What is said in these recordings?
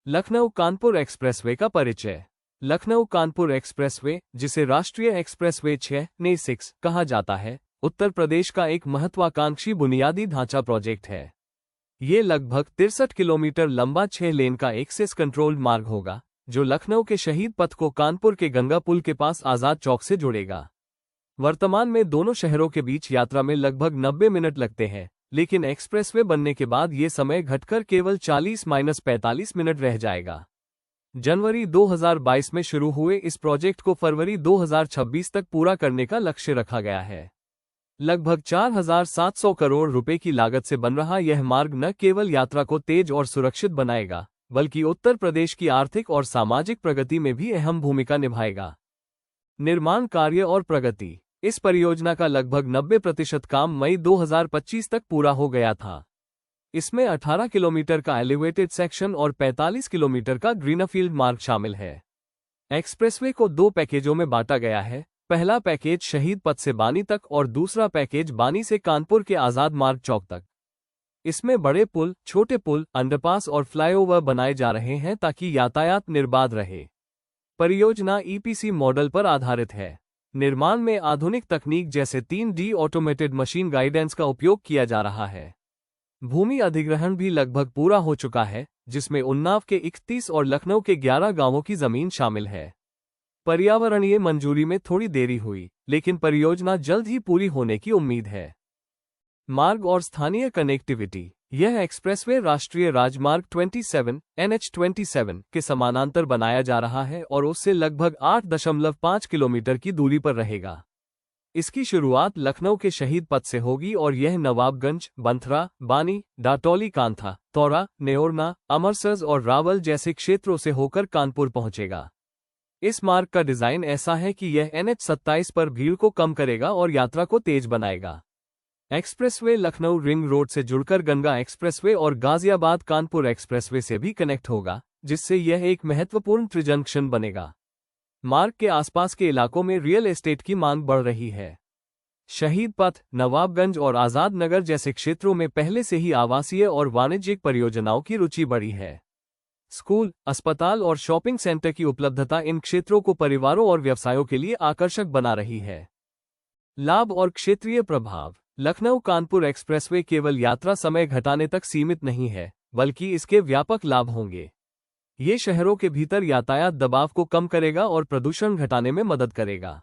Lucknow Kanpur expressway का परिचय। Lucknow Kanpur expressway, जिसे राष्ट्रीय एक्सप्रेसवे 6 कहा जाता है, उत्तर प्रदेश का एक महत्वाकांक्षी बुनियादी ढांचा प्रोजेक्ट है। ये लगभग 63 किलोमीटर लंबा 6 लेन का एक्सेस कंट्रोल्ड मार्ग होगा, जो लखनऊ के शहीद पथ को कानपुर के गंगा पुल के पास आजाद चौक से जुड़ेगा। वर्तमान में दोनों शहरों के बीच यात्रा में लगभग 90 मिनट लगते हैं, लेकिन एक्सप्रेसवे बनने के बाद ये समय घटकर केवल 40-45 मिनट रह जाएगा। जनवरी 2022 में शुरू हुए इस प्रोजेक्ट को फरवरी 2026 तक पूरा करने का लक्ष्य रखा गया है। लगभग 4,700 करोड़ रुपए की लागत से बन रहा यह मार्ग न केवल यात्रा को तेज और सुरक्षित बनाएगा, बल्कि उत्तर प्रदेश की आर्थिक और सामाजिक प्रगति में भी अहम भूमिका निभाएगा। निर्माण कार्य और प्रगति। इस परियोजना का लगभग 90% काम मई 2025 तक पूरा हो गया था। इसमें 18 किलोमीटर का एलिवेटेड सेक्शन और 45 किलोमीटर का ग्रीनफील्ड मार्ग शामिल है। एक्सप्रेसवे को 2 पैकेजों में बांटा गया है। पहला पैकेज शहीद पथ से बानी तक और दूसरा पैकेज बानी से कानपुर के आजाद मार्ग चौक तक। इसमें बड़े पुल, छोटे पुल, अंडरपास और फ्लाईओवर बनाए जा रहे हैं ताकि यातायात निर्बाध रहे। परियोजना ईपीसी मॉडल पर आधारित है। निर्माण में आधुनिक तकनीक जैसे 3D ऑटोमेटेड मशीन गाइडेंस का उपयोग किया जा रहा है। भूमि अधिग्रहण भी लगभग पूरा हो चुका है, जिसमें उन्नाव के 31 और लखनऊ के 11 गांवों की जमीन शामिल है। पर्यावरणीय मंजूरी में थोड़ी देरी हुई, लेकिन परियोजना जल्द ही पूरी होने की उम्मीद है। मार्ग और स्थानीय कनेक्टिविटी। यह एक्सप्रेसवे राष्ट्रीय राजमार्ग 27 NH27 के समानांतर बनाया जा रहा है और उससे लगभग 8.5 किलोमीटर की दूरी पर रहेगा। इसकी शुरुआत लखनऊ के शहीद पथ से होगी और यह नवाबगंज, बंथरा, बानी, डाटौली, कांथा, तौरा, नेओरना, अमरसर और रावल जैसे क्षेत्रों से होकर कानपुर पहुंचेगा। इस मार्ग का डिजाइन ऐसा है कि यह NH27 पर भीड़ को कम करेगा और यात्रा को तेज बनाएगा। एक्सप्रेसवे लखनऊ रिंग रोड से जुड़कर गंगा एक्सप्रेसवे और गाजियाबाद कानपुर एक्सप्रेसवे से भी कनेक्ट होगा, जिससे यह एक महत्वपूर्ण त्रिजंक्शन बनेगा। मार्ग के आसपास के इलाकों में रियल एस्टेट की मांग बढ़ रही है। शहीद पथ, नवाबगंज और आजाद नगर जैसे क्षेत्रों में पहले से ही आवासीय और वाणिज्यिक परियोजनाओं की रुचि बढ़ी है। स्कूल, अस्पताल और शॉपिंग सेंटर की उपलब्धता इन क्षेत्रों को परिवारों और व्यवसायों के लिए आकर्षक बना रही है। लाभ और क्षेत्रीय प्रभाव। लखनऊ कानपुर एक्सप्रेसवे केवल यात्रा समय घटाने तक सीमित नहीं है, बल्कि इसके व्यापक लाभ होंगे। ये शहरों के भीतर यातायात दबाव को कम करेगा और प्रदूषण घटाने में मदद करेगा।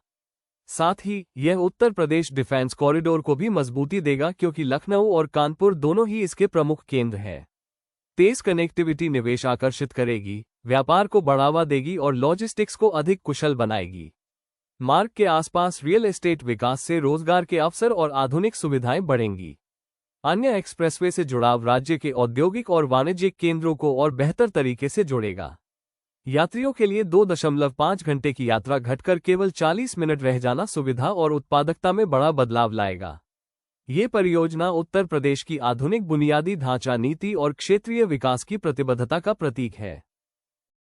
साथ ही यह उत्तर प्रदेश डिफेंस कॉरिडोर को भी मजबूती देगा, क्योंकि लखनऊ और कानपुर दोनों ही इसके प्रमुख केंद्र हैं। तेज कनेक्टिविटी निवेश आकर्षित करेगी, व्यापार को बढ़ावा देगी और लॉजिस्टिक्स को अधिक कुशल बनाएगी। मार्ग के आसपास रियल एस्टेट विकास से रोजगार के अवसर और आधुनिक सुविधाएं बढ़ेंगी। अन्य एक्सप्रेसवे से जुड़ाव राज्य के औद्योगिक और वाणिज्यिक केंद्रों को और बेहतर तरीके से जोड़ेगा। यात्रियों के लिए 2.5 घंटे की यात्रा घटकर केवल 40 मिनट रह जाना सुविधा और उत्पादकता में बड़ा बदलाव लाएगा। ये परियोजना उत्तर प्रदेश की आधुनिक बुनियादी ढांचा नीति और क्षेत्रीय विकास की प्रतिबद्धता का प्रतीक है।